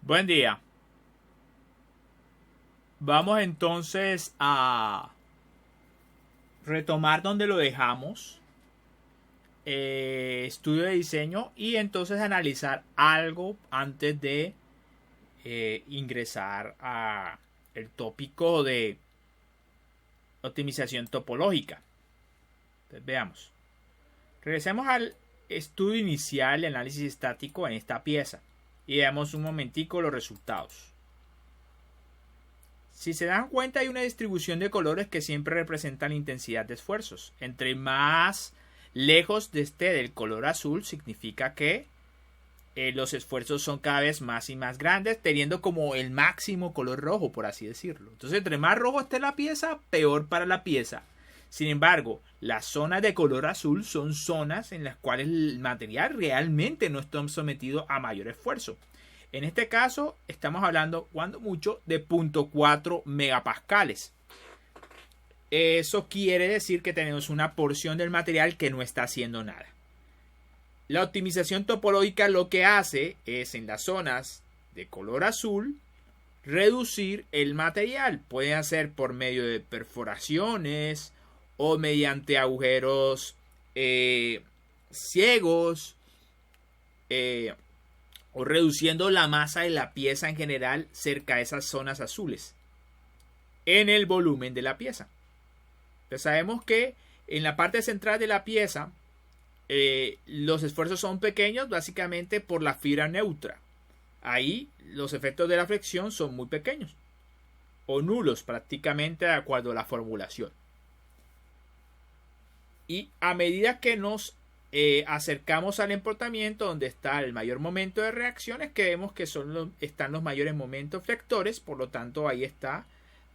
Buen día. Vamos entonces a retomar donde lo dejamos. Estudio de diseño y entonces analizar algo antes de ingresar a el tópico de optimización topológica. Entonces, veamos. Regresemos al estudio inicial de análisis estático en esta pieza y veamos un momentico los resultados. Si se dan cuenta, hay una distribución de colores que siempre representan la intensidad de esfuerzos. Entre más lejos esté del color azul, significa que los esfuerzos son cada vez más y más grandes, teniendo como el máximo color rojo, por así decirlo. Entonces, entre más rojo esté la pieza, peor para la pieza. Sin embargo, las zonas de color azul son zonas en las cuales el material realmente no está sometido a mayor esfuerzo. En este caso, estamos hablando, cuando mucho, de 0.4 megapascales. Eso quiere decir que tenemos una porción del material que no está haciendo nada. La optimización topológica lo que hace es, en las zonas de color azul, reducir el material. Puede hacer por medio de perforaciones o mediante agujeros ciegos, o reduciendo la masa de la pieza en general cerca de esas zonas azules en el volumen de la pieza. Entonces sabemos que en la parte central de la pieza los esfuerzos son pequeños, básicamente por la fibra neutra. Ahí los efectos de la flexión son muy pequeños o nulos prácticamente, de acuerdo a la formulación. Y a medida que nos acercamos al emportamiento donde está el mayor momento de reacciones, que vemos que están los mayores momentos flectores, por lo tanto ahí está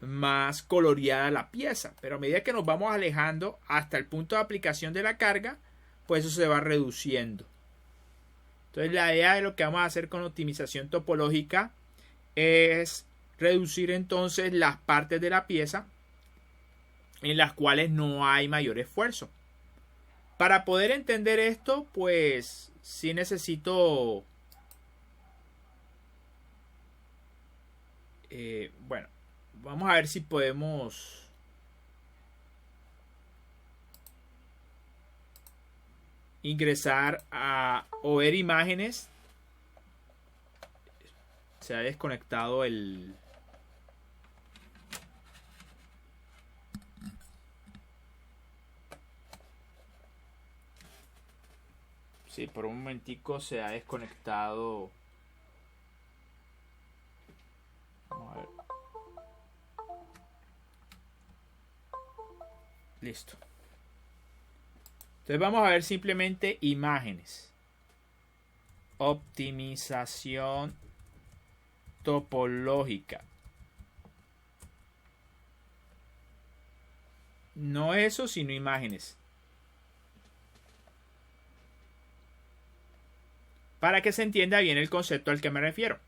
más coloreada la pieza. Pero a medida que nos vamos alejando hasta el punto de aplicación de la carga, pues eso se va reduciendo. Entonces la idea de lo que vamos a hacer con optimización topológica es reducir entonces las partes de la pieza en las cuales no hay mayor esfuerzo. Para poder entender esto, pues sí necesito, bueno, vamos a ver si podemos ingresar o ver imágenes. Se ha desconectado el... Sí, por un momentico se ha desconectado. Vamos a ver. Listo. Entonces vamos a ver simplemente imágenes. Optimización topológica. No eso, sino imágenes. Para que se entienda bien el concepto al que me refiero.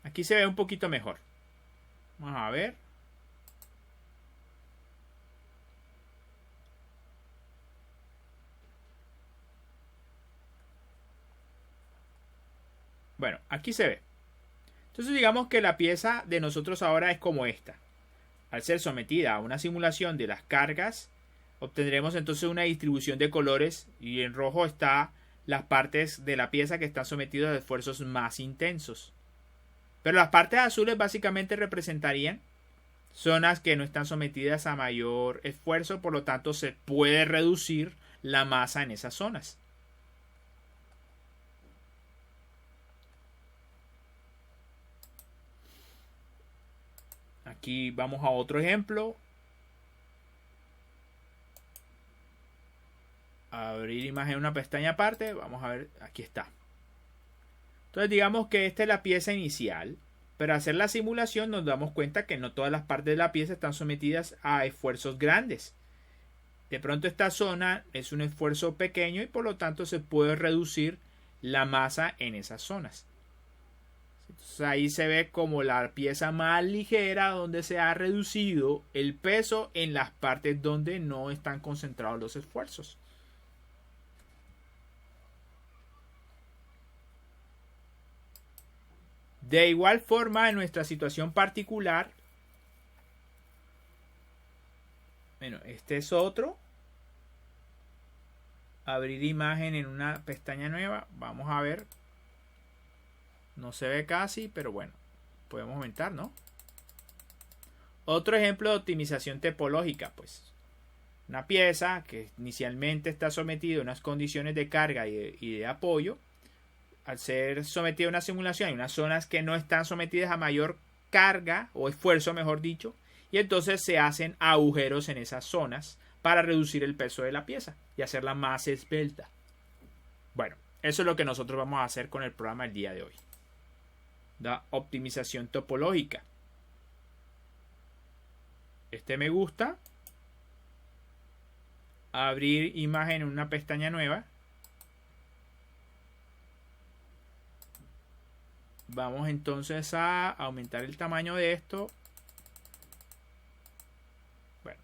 Aquí se ve un poquito mejor. Vamos a ver. Bueno, aquí se ve. Entonces digamos que la pieza de nosotros ahora es como esta. Al ser sometida a una simulación de las cargas, obtendremos entonces una distribución de colores, y en rojo está las partes de la pieza que están sometidas a esfuerzos más intensos. Pero las partes azules básicamente representarían zonas que no están sometidas a mayor esfuerzo, por lo tanto se puede reducir la masa en esas zonas. Aquí vamos a otro ejemplo. Abrir imagen en una pestaña aparte. Vamos a ver, aquí está. Entonces digamos que esta es la pieza inicial. Pero al hacer la simulación nos damos cuenta que no todas las partes de la pieza están sometidas a esfuerzos grandes. De pronto esta zona es un esfuerzo pequeño y por lo tanto se puede reducir la masa en esas zonas. Entonces ahí se ve como la pieza más ligera, donde se ha reducido el peso en las partes donde no están concentrados los esfuerzos. De igual forma, en nuestra situación particular, bueno, este es otro. Abrir imagen en una pestaña nueva. Vamos a ver. No se ve casi, pero bueno, podemos aumentar, ¿no? Otro ejemplo de optimización topológica, pues. Una pieza que inicialmente está sometida a unas condiciones de carga y de apoyo. Al ser sometida a una simulación, hay unas zonas que no están sometidas a mayor carga o esfuerzo, mejor dicho. Y entonces se hacen agujeros en esas zonas para reducir el peso de la pieza y hacerla más esbelta. Bueno, eso es lo que nosotros vamos a hacer con el programa el día de hoy. La optimización topológica. Este me gusta. Abrir imagen en una pestaña nueva. Vamos entonces a aumentar el tamaño de esto. Bueno,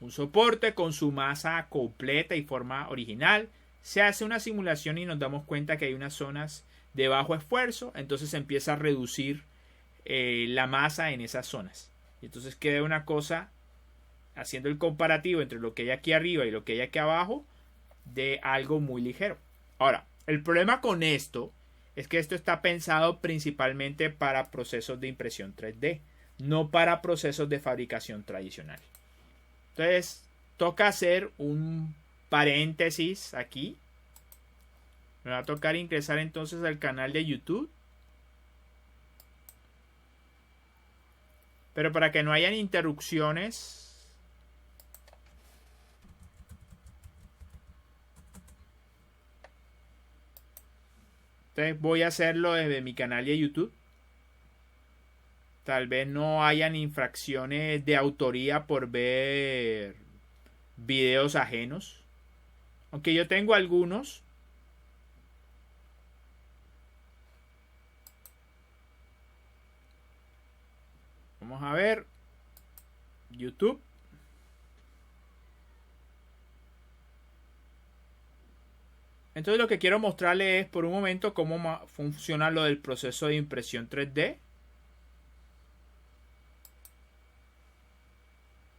un soporte con su masa completa y forma original. Se hace una simulación y nos damos cuenta que hay unas zonas de bajo esfuerzo. Entonces se empieza a reducir la masa en esas zonas. Y entonces queda una cosa, haciendo el comparativo entre lo que hay aquí arriba y lo que hay aquí abajo, de algo muy ligero. Ahora, el problema con esto es que esto está pensado principalmente para procesos de impresión 3D, no para procesos de fabricación tradicional. Entonces, toca hacer un paréntesis aquí. Me va a tocar ingresar entonces al canal de YouTube. Pero para que no hayan interrupciones, entonces voy a hacerlo desde mi canal de YouTube. Tal vez no hayan infracciones de autoría por ver videos ajenos. Aunque yo tengo algunos. Vamos a ver. YouTube. Entonces lo que quiero mostrarles es por un momento cómo funciona lo del proceso de impresión 3D.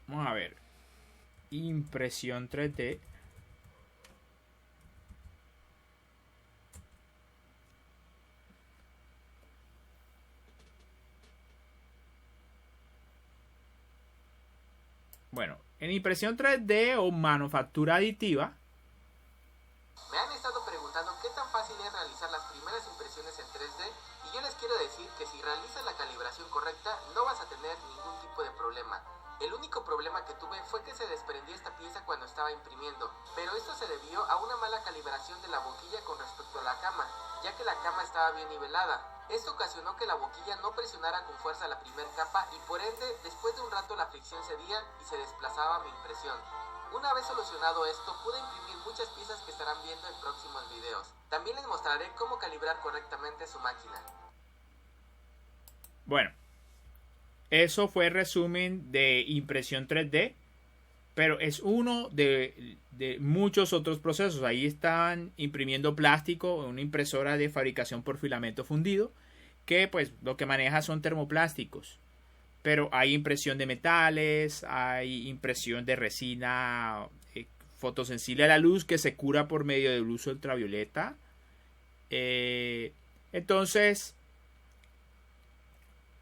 Vamos a ver. Impresión 3D. Bueno, en impresión 3D o manufactura aditiva. Me han estado preguntando qué tan fácil es realizar las primeras impresiones en 3D y yo les quiero decir que si realizas la calibración correcta no vas a tener ningún tipo de problema. El único problema que tuve fue que se desprendió esta pieza cuando estaba imprimiendo, pero esto se debió a una mala calibración de la boquilla con respecto a la cama, ya que la cama estaba bien nivelada. Esto ocasionó que la boquilla no presionara con fuerza la primera capa y por ende, después de un rato la fricción cedía y se desplazaba mi impresión. Una vez solucionado esto, pude imprimir muchas piezas que estarán viendo en próximos videos. También les mostraré cómo calibrar correctamente su máquina. Bueno, eso fue el resumen de impresión 3D, pero es uno de muchos otros procesos. Ahí están imprimiendo plástico en una impresora de fabricación por filamento fundido, que pues lo que maneja son termoplásticos. Pero hay impresión de metales, hay impresión de resina fotosensible a la luz que se cura por medio del uso ultravioleta. Entonces,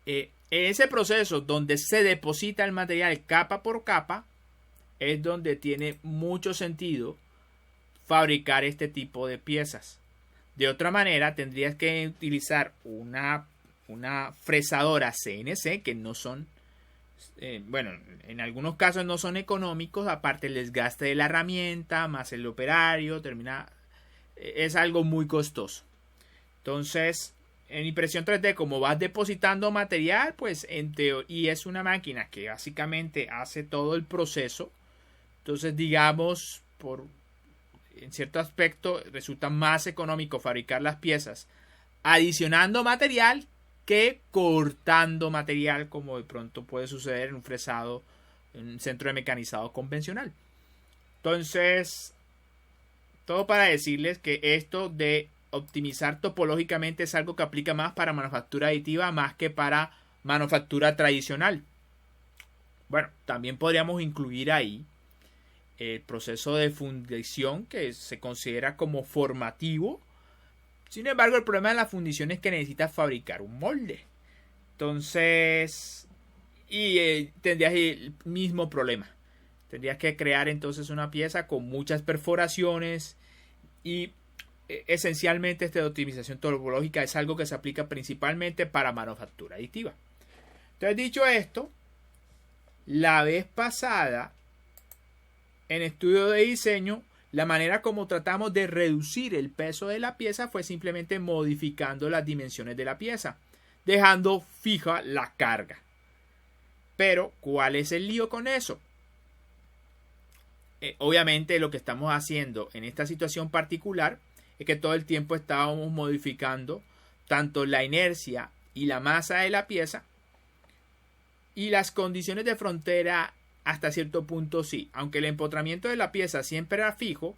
en ese proceso donde se deposita el material capa por capa, es donde tiene mucho sentido fabricar este tipo de piezas. De otra manera, tendrías que utilizar una fresadora CNC que no son, bueno, en algunos casos no son económicos, aparte el desgaste de la herramienta, más el operario, es algo muy costoso. Entonces, en impresión 3D, como vas depositando material, pues y es una máquina que básicamente hace todo el proceso. Entonces, digamos, en cierto aspecto, resulta más económico fabricar las piezas adicionando material que cortando material, como de pronto puede suceder en un fresado, en un centro de mecanizado convencional. Entonces, todo para decirles que esto de optimizar topológicamente es algo que aplica más para manufactura aditiva más que para manufactura tradicional. Bueno, también podríamos incluir ahí el proceso de fundición, que se considera como formativo. Sin embargo, el problema de la fundición es que necesitas fabricar un molde. Entonces, tendrías el mismo problema. Tendrías que crear entonces una pieza con muchas perforaciones y esencialmente esta optimización topológica es algo que se aplica principalmente para manufactura aditiva. Entonces, dicho esto, la vez pasada en estudio de diseño, la manera como tratamos de reducir el peso de la pieza fue simplemente modificando las dimensiones de la pieza, dejando fija la carga. Pero, ¿cuál es el lío con eso? Obviamente lo que estamos haciendo en esta situación particular es que todo el tiempo estábamos modificando tanto la inercia y la masa de la pieza, y las condiciones de frontera hasta cierto punto sí. Aunque el empotramiento de la pieza siempre era fijo,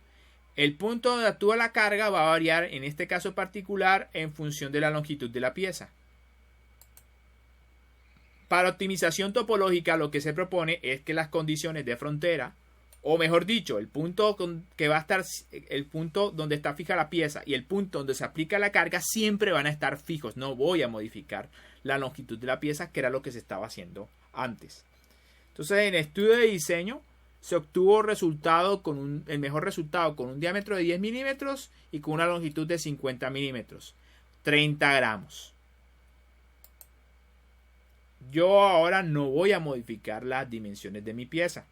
el punto donde actúa la carga va a variar en este caso particular en función de la longitud de la pieza. Para optimización topológica lo que se propone es que las condiciones de frontera, o mejor dicho, el punto que va a estar, el punto donde está fija la pieza y el punto donde se aplica la carga siempre van a estar fijos. No voy a modificar la longitud de la pieza, que era lo que se estaba haciendo antes. Entonces, en estudio de diseño se obtuvo el mejor resultado con un diámetro de 10 milímetros y con una longitud de 50 milímetros, 30 gramos. Yo ahora no voy a modificar las dimensiones de mi pieza,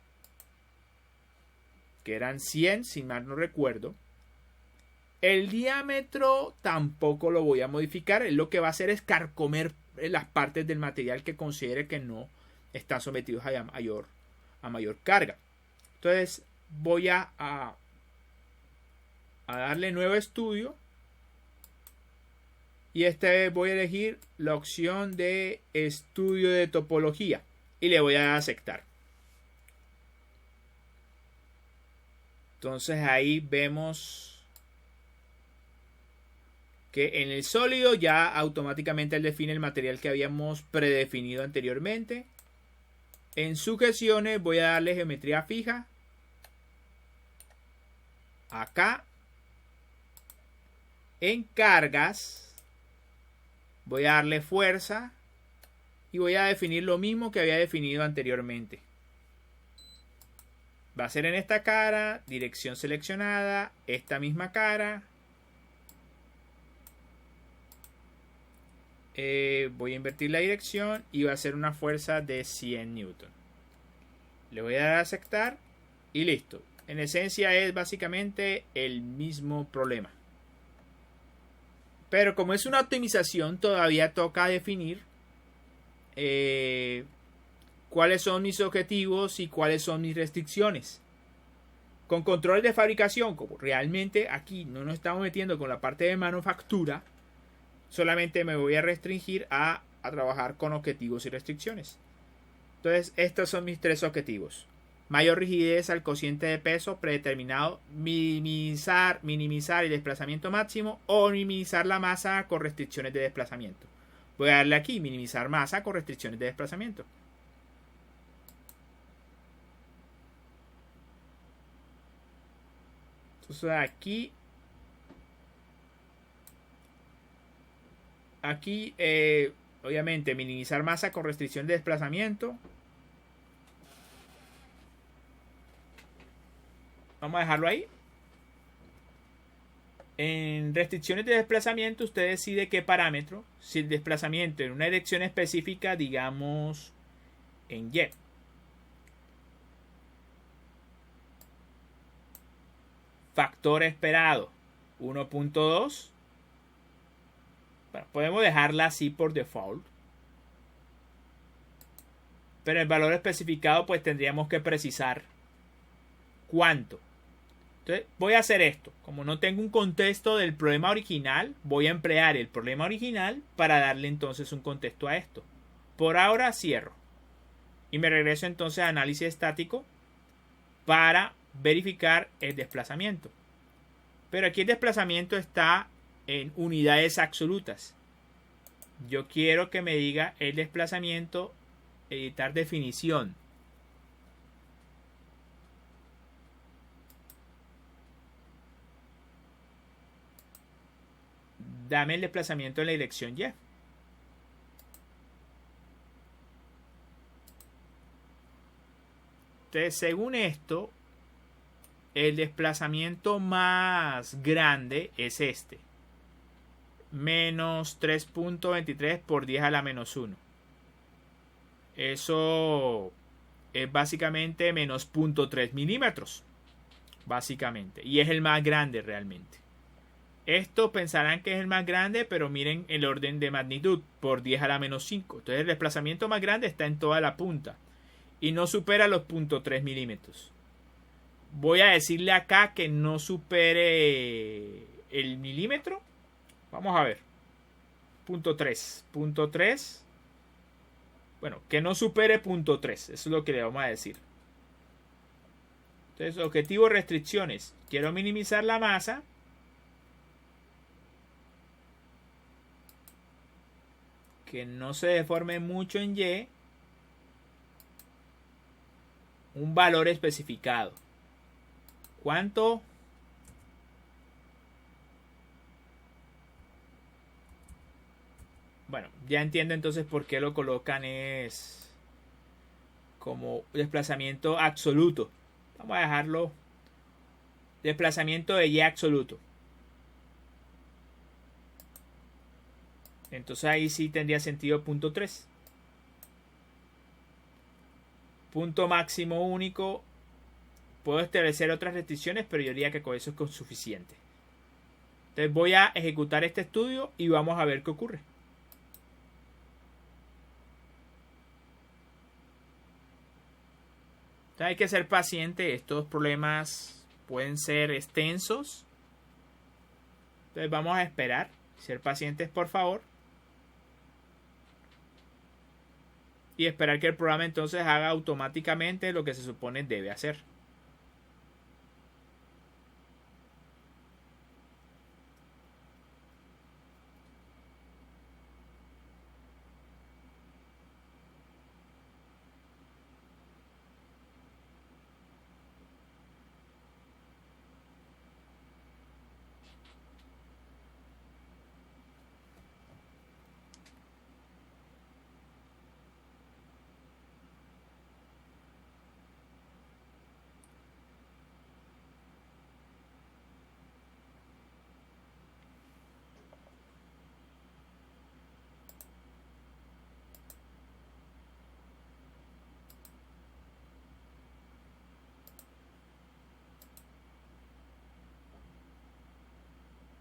que eran 100, si mal no recuerdo. El diámetro tampoco lo voy a modificar. Lo que va a hacer es carcomer las partes del material que considere que no están sometidos a mayor carga. Entonces voy a darle nuevo estudio. Y esta vez voy a elegir la opción de estudio de topología. Y le voy a dar a aceptar. Entonces ahí vemos que en el sólido ya automáticamente él define el material que habíamos predefinido anteriormente. En sujeciones voy a darle geometría fija. Acá. En cargas voy a darle fuerza. Y voy a definir lo mismo que había definido anteriormente. Va a ser en esta cara, dirección seleccionada, esta misma cara. Voy a invertir la dirección y va a ser una fuerza de 100 newton. Le voy a dar a aceptar y listo. En esencia es básicamente el mismo problema. Pero como es una optimización, todavía toca definir cuáles son mis objetivos y cuáles son mis restricciones. Con controles de fabricación, como realmente aquí no nos estamos metiendo con la parte de manufactura, solamente me voy a restringir a trabajar con objetivos y restricciones. Entonces, estos son mis tres objetivos. Mayor rigidez al cociente de peso predeterminado, minimizar el desplazamiento máximo o minimizar la masa con restricciones de desplazamiento. Voy a darle aquí, minimizar masa con restricciones de desplazamiento. Entonces aquí obviamente minimizar masa con restricción de desplazamiento. Vamos a dejarlo ahí. En restricciones de desplazamiento usted decide qué parámetro. Si el desplazamiento en una dirección específica, digamos en Y. Factor esperado 1.2. Bueno, podemos dejarla así por default. Pero el valor especificado pues tendríamos que precisar cuánto. Entonces voy a hacer esto. Como no tengo un contexto del problema original, voy a emplear el problema original para darle entonces un contexto a esto. Por ahora cierro. Y me regreso entonces a análisis estático para verificar el desplazamiento. Pero aquí el desplazamiento está en unidades absolutas. Yo quiero que me diga el desplazamiento, editar definición. Dame el desplazamiento en la dirección Y. Entonces, según esto, el desplazamiento más grande es este. Menos 3.23 por 10 a la menos 1. Eso es básicamente menos 0.3 milímetros. Básicamente. Y es el más grande realmente. Esto pensarán que es el más grande, pero miren el orden de magnitud por 10 a la menos 5. Entonces el desplazamiento más grande está en toda la punta. Y no supera los 0.3 milímetros. Voy a decirle acá que no supere el milímetro. Vamos a ver. 0.3. 0.3. Bueno, que no supere 0.3. Eso es lo que le vamos a decir. Entonces, objetivo restricciones. Quiero minimizar la masa. Que no se deforme mucho en Y. Un valor especificado. ¿Cuánto? Bueno, ya entiendo entonces por qué lo colocan es como desplazamiento absoluto. Vamos a dejarlo desplazamiento de Y absoluto. Entonces ahí sí tendría sentido 0.3. Punto máximo único. Puedo establecer otras restricciones, pero yo diría que con eso es suficiente. Entonces voy a ejecutar este estudio y vamos a ver qué ocurre. Entonces hay que ser paciente. Estos problemas pueden ser extensos. Entonces vamos a esperar. Ser pacientes, por favor. Y esperar que el programa entonces haga automáticamente lo que se supone debe hacer.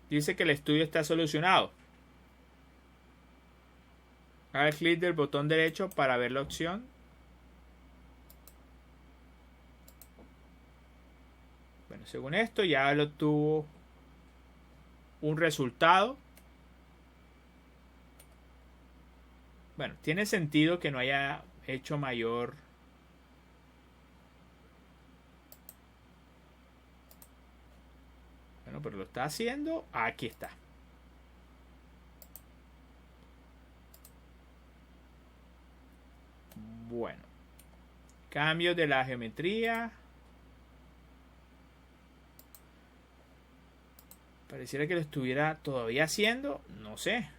Dice que el estudio está solucionado. Haga clic del botón derecho para ver la opción. Bueno, según esto ya lo obtuvo un resultado. Bueno, tiene sentido que no haya hecho mayor. Bueno, pero lo está haciendo. Aquí está. Bueno. Cambios de la geometría. Pareciera que lo estuviera todavía haciendo. No sé.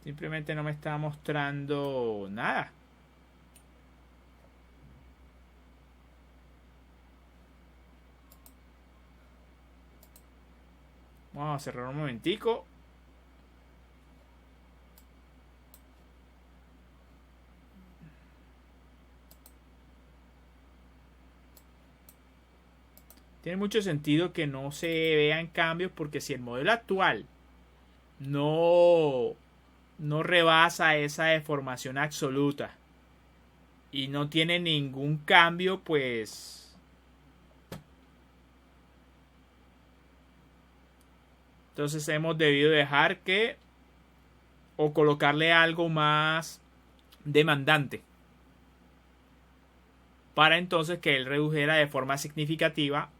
Simplemente no me está mostrando nada. Vamos a cerrar un momentico. Tiene mucho sentido que no se vean cambios porque si el modelo actual no rebasa esa deformación absoluta y no tiene ningún cambio, pues entonces hemos debido dejar que o colocarle algo más demandante para entonces que él redujera de forma significativa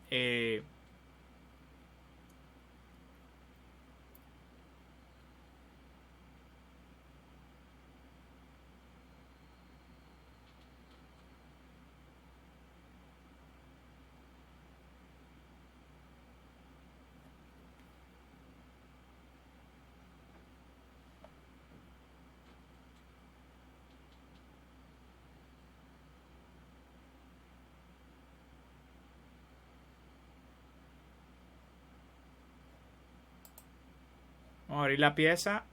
vamos a abrir la pieza.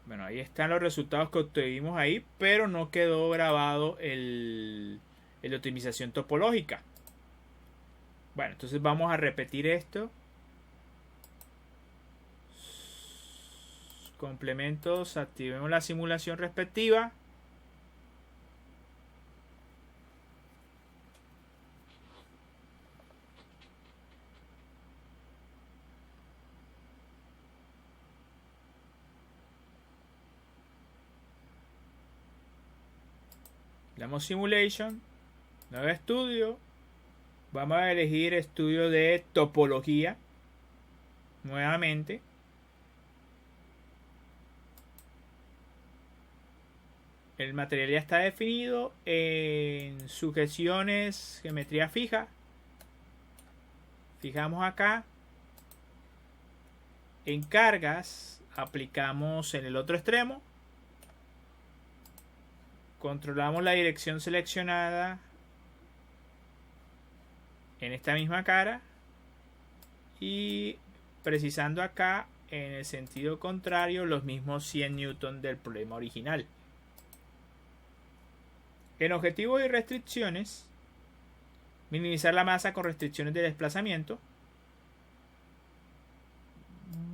Bueno, ahí están los resultados que obtuvimos ahí, pero no quedó grabado el de optimización topológica. Bueno, entonces vamos a repetir esto. Complementos, activemos la simulación respectiva. Le damos Simulation, nuevo estudio. Vamos a elegir estudio de topología nuevamente. El material ya está definido en sujeciones, geometría fija. Fijamos acá. En cargas aplicamos en el otro extremo. Controlamos la dirección seleccionada en esta misma cara. Y precisando acá en el sentido contrario los mismos 100 newton del problema original. En objetivos y restricciones, minimizar la masa con restricciones de desplazamiento.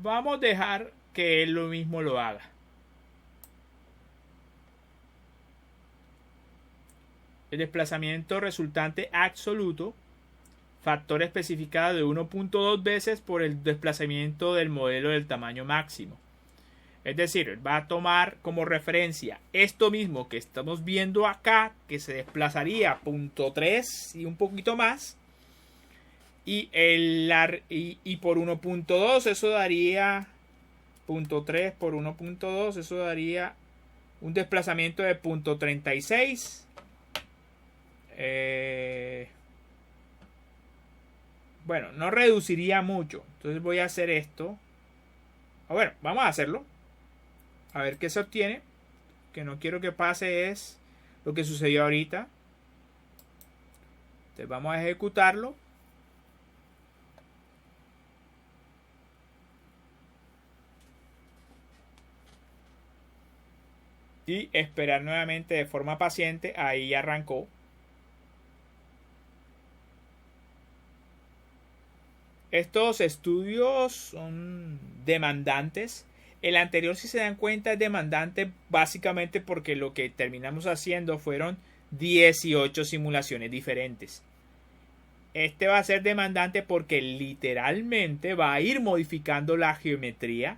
Vamos a dejar que él lo mismo lo haga. El desplazamiento resultante absoluto, factor especificado de 1.2 veces por el desplazamiento del modelo del tamaño máximo. Es decir, va a tomar como referencia esto mismo que estamos viendo acá, que se desplazaría 0.3 y un poquito más. Y por 1.2 eso daría 0.3 por 1.2, eso daría un desplazamiento de 0.36. Bueno, no reduciría mucho. Entonces voy a hacer esto. Bueno, vamos a hacerlo. A ver qué se obtiene. Que no quiero que pase es lo que sucedió ahorita. Entonces vamos a ejecutarlo. Y esperar nuevamente de forma paciente. Ahí arrancó. Estos estudios son demandantes. El anterior, si se dan cuenta, es demandante básicamente porque lo que terminamos haciendo fueron 18 simulaciones diferentes. Este va a ser demandante porque literalmente va a ir modificando la geometría.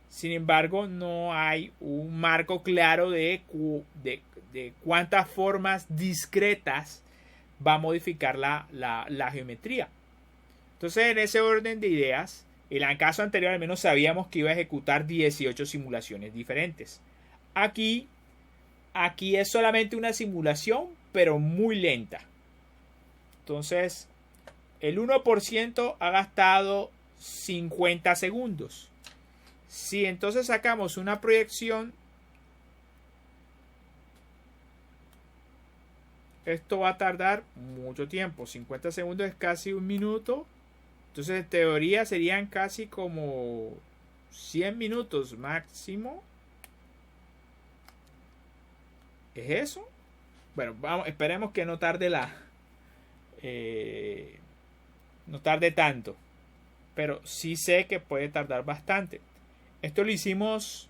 Sin embargo, no hay un marco claro de cuántas formas discretas va a modificar la geometría. Entonces, en ese orden de ideas, en el caso anterior al menos sabíamos que iba a ejecutar 18 simulaciones diferentes. Aquí es solamente una simulación, pero muy lenta. Entonces, el 1% ha gastado 50 segundos. Si entonces sacamos una proyección, esto va a tardar mucho tiempo. 50 segundos es casi un minuto. Entonces, en teoría serían casi como 100 minutos máximo. ¿Es eso? Bueno, esperemos que no tarde no tarde tanto, pero sí sé que puede tardar bastante. Esto lo hicimos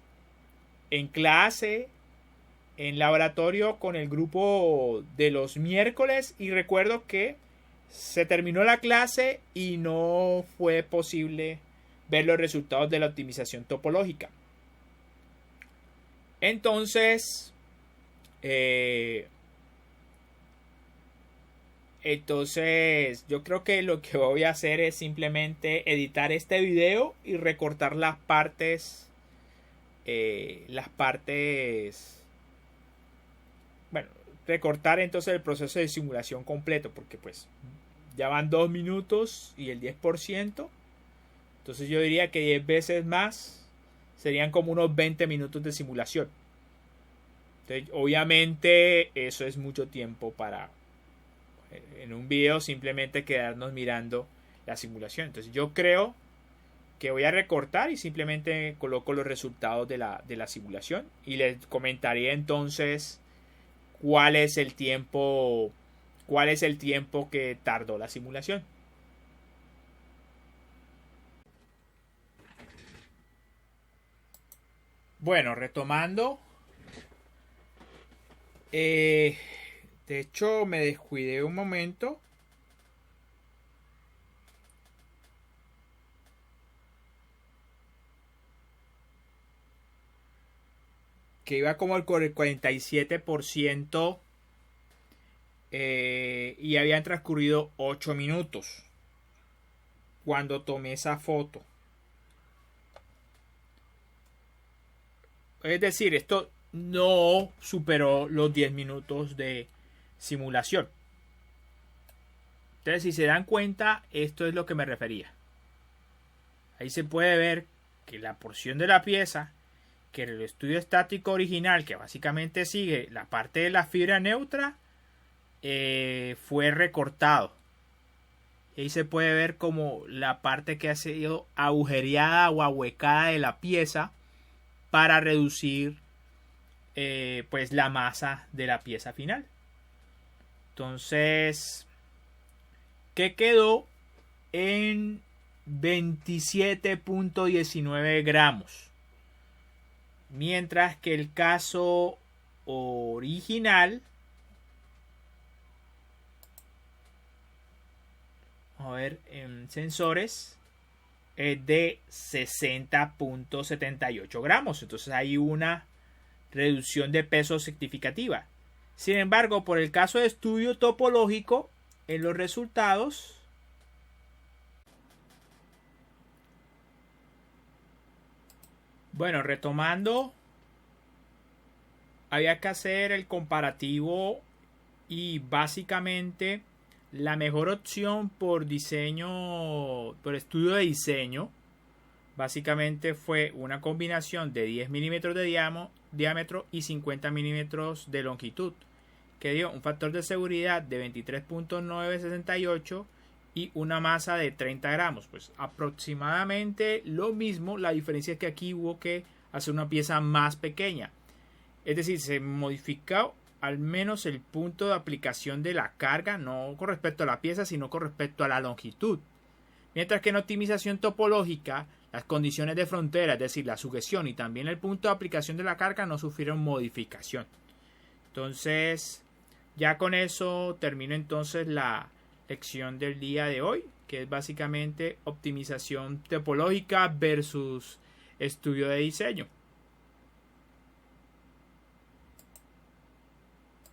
en clase, en laboratorio con el grupo de los miércoles, y recuerdo que se terminó la clase y no fue posible ver los resultados de la optimización topológica. Entonces yo creo que lo que voy a hacer es simplemente editar este video y recortar las partes, bueno, recortar entonces el proceso de simulación completo, porque pues ya van 2 minutos y el 10%. Entonces yo diría que 10 veces más serían como unos 20 minutos de simulación. Entonces, obviamente eso es mucho tiempo para en un video simplemente quedarnos mirando la simulación. Entonces yo creo que voy a recortar y simplemente coloco los resultados de la simulación y les comentaré entonces cuál es el tiempo que tardó la simulación. Bueno, retomando, de hecho me descuidé un momento. Que iba como el 47%, y habían transcurrido 8 minutos cuando tomé esa foto. Es decir, esto no superó los 10 minutos de simulación. Entonces, si se dan cuenta, esto es lo que me refería. Ahí se puede ver que la porción de la pieza, que el estudio estático original, que básicamente sigue la parte de la fibra neutra, fue recortado. Y ahí se puede ver como la parte que ha sido agujereada o ahuecada de la pieza para reducir pues la masa de la pieza final. Entonces, ¿qué quedó en 27.19 gramos? Mientras que el caso original, a ver, en sensores, es de 60.78 gramos. Entonces hay una reducción de peso significativa. Sin embargo, por el caso de estudio topológico, en los resultados, bueno, retomando, había que hacer el comparativo y básicamente la mejor opción por diseño, por estudio de diseño, básicamente fue una combinación de 10 milímetros de diámetro y 50 milímetros de longitud, que dio un factor de seguridad de 23.968 y una masa de 30 gramos. Pues aproximadamente lo mismo, la diferencia es que aquí hubo que hacer una pieza más pequeña. Es decir, se modificó al menos el punto de aplicación de la carga, no con respecto a la pieza, sino con respecto a la longitud. Mientras que en optimización topológica, las condiciones de frontera, es decir, la sujeción y también el punto de aplicación de la carga, no sufrieron modificación. Entonces, ya con eso termino entonces la lección del día de hoy, que es básicamente optimización topológica versus estudio de diseño.